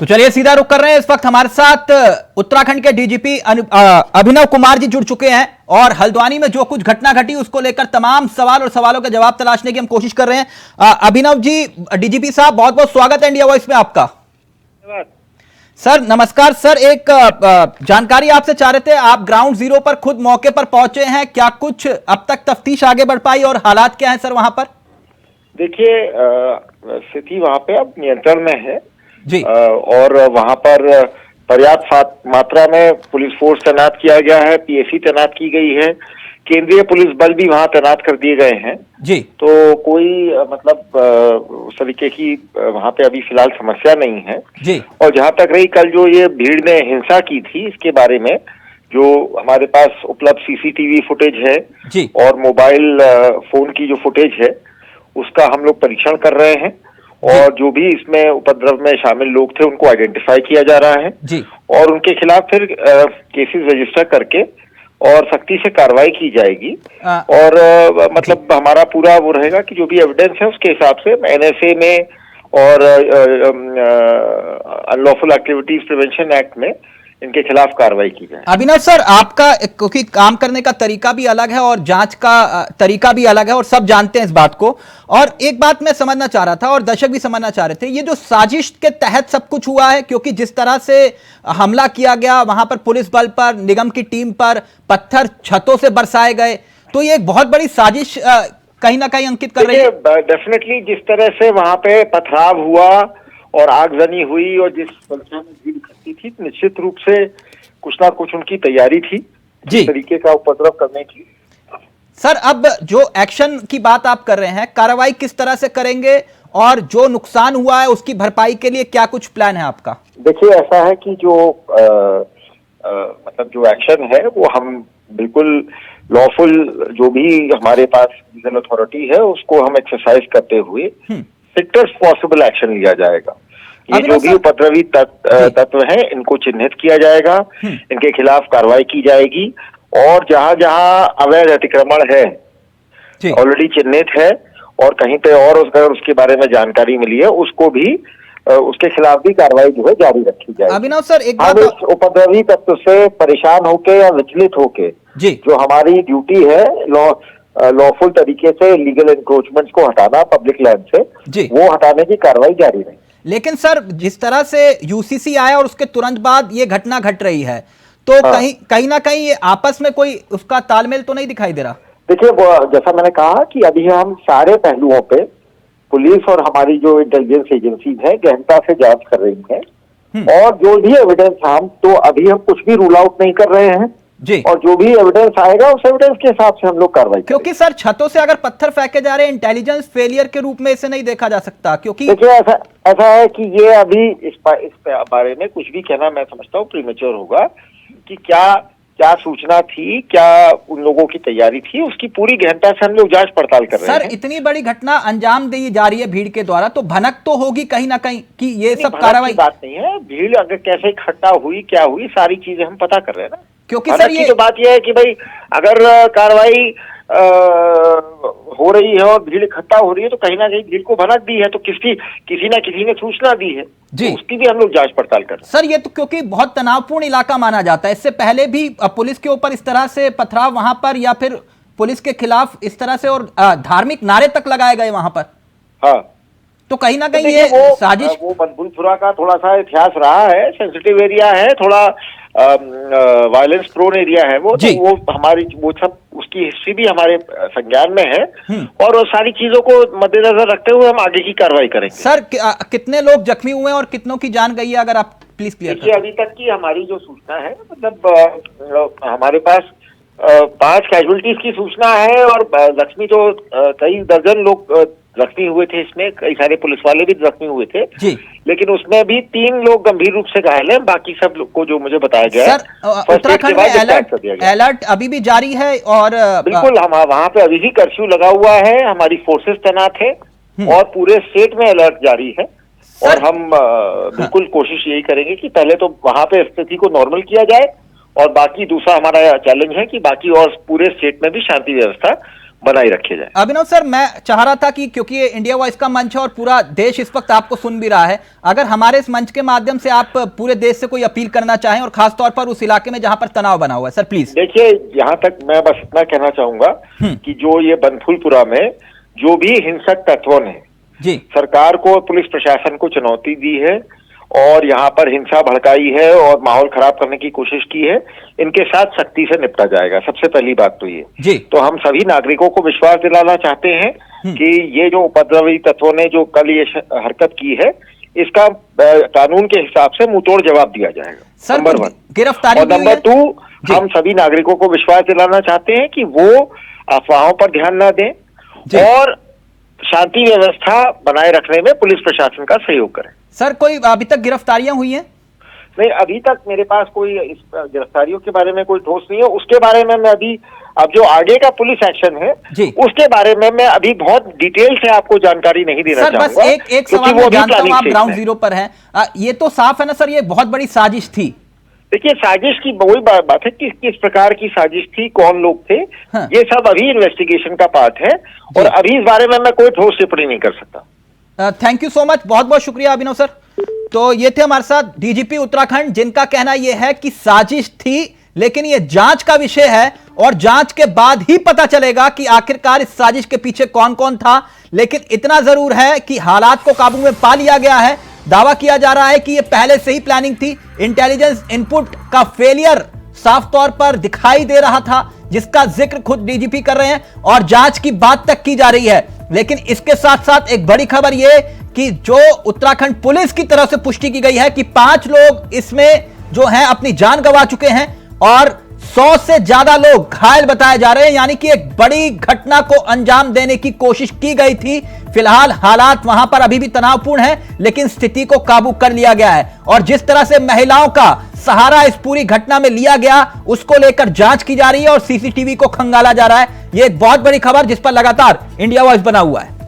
तो चलिए सीधा रुख कर रहे हैं। इस वक्त हमारे साथ उत्तराखंड के डीजीपी अभिनव कुमार जी जुड़ चुके हैं और हल्द्वानी में जो कुछ घटना घटी उसको लेकर तमाम सवाल और सवालों का जवाब तलाशने की हम कोशिश कर रहे हैं। अभिनव जी, डीजीपी साहब, बहुत बहुत स्वागत है इंडिया वॉइस में आपका। सर नमस्कार। सर, एक जानकारी आपसे चाह रहे थे, आप ग्राउंड जीरो पर खुद मौके पर पहुंचे हैं, क्या कुछ अब तक तफ्तीश आगे बढ़ पाई और हालात क्या है सर वहां पर? देखिए, स्थिति वहां पे अब नियंत्रण में है जी। और वहां पर पर्याप्त मात्रा में पुलिस फोर्स तैनात किया गया है, पीएसी तैनात की गई है, केंद्रीय पुलिस बल भी वहां तैनात कर दिए गए हैं जी। तो कोई उस तरीके की वहां पे अभी फिलहाल समस्या नहीं है जी। और जहां तक रही कल जो ये भीड़ ने हिंसा की थी, इसके बारे में जो हमारे पास उपलब्ध सीसीटीवी फुटेज है जी। और मोबाइल फोन की जो फुटेज है उसका हम लोग परीक्षण कर रहे हैं और जो भी इसमें उपद्रव में शामिल लोग थे उनको आइडेंटिफाई किया जा रहा है जी। और उनके खिलाफ फिर केसेस रजिस्टर करके और सख्ती से कार्रवाई की जाएगी। और हमारा पूरा वो रहेगा कि जो भी एविडेंस है उसके हिसाब से एनएसए में और अनलॉफुल एक्टिविटीज प्रिवेंशन एक्ट में इनके खिलाफ कार्रवाई की जाए। अभिनव सर, आपका क्योंकि काम करने का तरीका भी अलग है और जांच का तरीका भी अलग है और सब जानते हैं इस बात को, और एक बात मैं समझना चाह रहा था और दर्शक भी समझना चाह रहे थे, ये जो साजिश के तहत सब कुछ हुआ है, क्योंकि जिस तरह से हमला किया गया वहां पर पुलिस बल पर, निगम की टीम पर पत्थर छतों से बरसाए गए, तो ये एक बहुत बड़ी साजिश कहीं ना कहीं अंकित कर रही है। डेफिनेटली जिस तरह से वहां पे पथराव हुआ और आगजनी हुई और जिस संख्या में भीड़ इकट्ठी थी, निश्चित रूप से कुछ ना कुछ उनकी तैयारी थी इस तरीके का उपद्रव करने की। सर, अब जो एक्शन की बात आप कर रहे हैं, कार्रवाई किस तरह से करेंगे और जो नुकसान हुआ है उसकी भरपाई के लिए क्या कुछ प्लान है आपका? देखिए, ऐसा है कि जो जो एक्शन है वो हम बिल्कुल लॉफुल, जो भी हमारे पास लीगल अथॉरिटी है उसको हम एक्सरसाइज करते हुए स्ट्रिक्टेस्ट पॉसिबल एक्शन लिया जाएगा। ये जो भी उपद्रवी तत्व हैं इनको चिन्हित किया जाएगा, इनके खिलाफ कार्रवाई की जाएगी और जहां जहां अवैध अतिक्रमण है ऑलरेडी चिन्हित है और कहीं पे और अगर उसके बारे में जानकारी मिली है उसको भी उसके खिलाफ भी कार्रवाई जो है जारी रखी जाएगी। अभिनव सर, एक बात, इस उपद्रवी तत्व से परेशान होके या विचलित होके जो हमारी ड्यूटी है लॉफुल तरीके से लीगल एनक्रोचमेंट्स को हटाना पब्लिक लैंड से, वो हटाने की कार्रवाई जारी रही। लेकिन सर, जिस तरह से यूसीसी आया और उसके तुरंत बाद ये घटना घट रही है, तो कहीं ना कहीं ये आपस में कोई उसका तालमेल तो नहीं दिखाई दे रहा? देखिए, जैसा मैंने कहा कि अभी हम सारे पहलुओं पे पुलिस और हमारी जो इंटेलिजेंस एजेंसीज है गहनता से जांच कर रही है और जो भी एविडेंस तो अभी हम कुछ भी रूल आउट नहीं कर रहे हैं जी। और जो भी एविडेंस आएगा उस एविडेंस के हिसाब से हम लोग कार्रवाई, क्योंकि सर छतों से अगर पत्थर फेंके जा रहे हैं, इंटेलिजेंस फेलियर के रूप में इसे नहीं देखा जा सकता, क्योंकि देखिए ऐसा है कि ये अभी इस बारे में कुछ भी कहना मैं समझता हूँ प्रीमेच्योर होगा कि क्या सूचना थी, क्या उन लोगों की तैयारी थी, उसकी पूरी गहनता से हम लोग जांच पड़ताल कर रहे हैं। सर, इतनी बड़ी घटना अंजाम दी जा रही है भीड़ के द्वारा, तो भनक तो होगी कहीं ना कहीं कि ये सब कार्रवाई। बात नहीं है, भीड़ अगर कैसे इकट्ठा हुई, क्या हुई, सारी चीजें हम पता कर रहे हैं ना। क्योंकि सर ये तो बात यह है कि भाई अगर कार्रवाई हो रही है और भीड़ इकट्ठा हो रही है तो कहीं ना कहीं भीड़ को भनक दी है, तो किसी ना किसी ने सूचना दी है जी, तो उसकी भी हम लोग जांच पड़ताल कर रहे हैं। सर, ये तो क्योंकि बहुत तनावपूर्ण इलाका माना जाता है, इससे पहले भी पुलिस के ऊपर इस तरह से पथराव वहां पर या फिर पुलिस के खिलाफ इस तरह से और धार्मिक नारे तक लगाए गए वहां पर। हाँ, तो कहीं ना कहीं ये साजिश, वो बनपुरा का थोड़ा सा इतिहास रहा है, सेंसिटिव एरिया है, थोड़ा वायलेंस प्रोन एरिया है वो, तो वो हमारी वो सब उसकी हिस्ट्री भी हमारे संज्ञान में है और वो सारी चीजों को मद्देनजर रखते हुए हम आगे की कार्रवाई करेंगे। सर, कितने लोग जख्मी हुए और कितनों की जान गई है, अगर आप प्लीज क्लियर करें। अभी तक की हमारी जो सूचना है, हमारे पास 5 कैजुअलिटीज की सूचना है और जख्मी तो कई दर्जन लोग जख्मी हुए थे, इसमें कई सारे पुलिस वाले भी जख्मी हुए थे जी। लेकिन उसमें भी 3 लोग गंभीर रूप से घायल हैं, बाकी सब लोग को जो मुझे बताया गया है। सर, उत्तराखंड में अलर्ट अभी भी जारी है और बिल्कुल हम वहां पे अभी भी कर्फ्यू लगा हुआ है, हमारी फोर्सेस तैनात है और पूरे स्टेट में अलर्ट जारी है और हम बिल्कुल कोशिश यही करेंगे कि पहले तो वहां पे स्थिति को नॉर्मल किया जाए और बाकी दूसरा हमारा चैलेंज है कि बाकी और पूरे स्टेट में भी शांति व्यवस्था बनाए रखे जाए। अभिनव सर, मैं चाह रहा था कि क्योंकि ये इंडिया वॉइस का मंच है और पूरा देश इस वक्त आपको सुन भी रहा है, अगर हमारे इस मंच के माध्यम से आप पूरे देश से कोई अपील करना चाहें और खासतौर पर उस इलाके में जहां पर तनाव बना हुआ है। Sir please. देखिए, यहाँ तक मैं बस इतना कहना चाहूंगा कि जो ये बनफुलपुरा में जो भी हिंसक तत्वों ने जी सरकार को, पुलिस प्रशासन को चुनौती दी है और यहाँ पर हिंसा भड़काई है और माहौल खराब करने की कोशिश की है, इनके साथ सख्ती से निपटा जाएगा। सबसे पहली बात तो ये जी। तो हम सभी नागरिकों को विश्वास दिलाना चाहते हैं कि ये जो उपद्रवी तत्वों ने जो कल ये हरकत की है, इसका कानून के हिसाब से मुंहतोड़ जवाब दिया जाएगा। Sir, number 1। गिरफ्तारी और नंबर 2, हम सभी नागरिकों को विश्वास दिलाना चाहते हैं कि वो अफवाहों पर ध्यान न दें और शांति व्यवस्था बनाए रखने में पुलिस प्रशासन का सहयोग करें। सर, कोई अभी तक गिरफ्तारियां हुई हैं? नहीं, अभी तक मेरे पास कोई इस गिरफ्तारियों के बारे में कोई ठोस नहीं है। उसके बारे में मैं अभी अब जो आगे का पुलिस एक्शन है उसके बारे में मैं अभी बहुत डिटेल से आपको जानकारी नहीं देना चाहूंगा। सर, बस एक सवाल मैं जानता हूं, आप ग्राउंड जीरो पर हैं, ये तो साफ है ना सर, ये बहुत बड़ी साजिश थी। देखिए, साजिश की वही बात है कि किस प्रकार की साजिश थी, कौन लोग थे, ये सब अभी इन्वेस्टिगेशन का पार्ट है और अभी इस बारे में मैं कोई ठोस टिप्पणी नहीं कर सकता। थैंक यू सो मच, बहुत बहुत शुक्रिया अभिनव सर। तो ये थे हमारे साथ डीजीपी उत्तराखंड, जिनका कहना यह है कि साजिश थी, लेकिन यह जांच का विषय है और जांच के बाद ही पता चलेगा कि आखिरकार इस साजिश के पीछे कौन कौन था। लेकिन इतना जरूर है कि हालात को काबू में पा लिया गया है। दावा किया जा रहा है कि यह पहले से ही प्लानिंग थी। इंटेलिजेंस इनपुट का फेलियर साफ तौर पर दिखाई दे रहा था, जिसका जिक्र खुद डीजीपी कर रहे हैं और जांच की बात तक की जा रही है। लेकिन इसके साथ साथ एक बड़ी खबर यह कि जो उत्तराखंड पुलिस की तरफ से पुष्टि की गई है कि 5 लोग इसमें जो हैं अपनी जान गंवा चुके हैं और 100 से ज्यादा लोग घायल बताए जा रहे हैं। यानी कि एक बड़ी घटना को अंजाम देने की कोशिश की गई थी। फिलहाल हालात वहां पर अभी भी तनावपूर्ण है, लेकिन स्थिति को काबू कर लिया गया है और जिस तरह से महिलाओं का सहारा इस पूरी घटना में लिया गया, उसको लेकर जांच की जा रही है और सीसीटीवी को खंगाला जा रहा है। यह एक बहुत बड़ी खबर जिस पर लगातार इंडिया वॉइस बना हुआ है।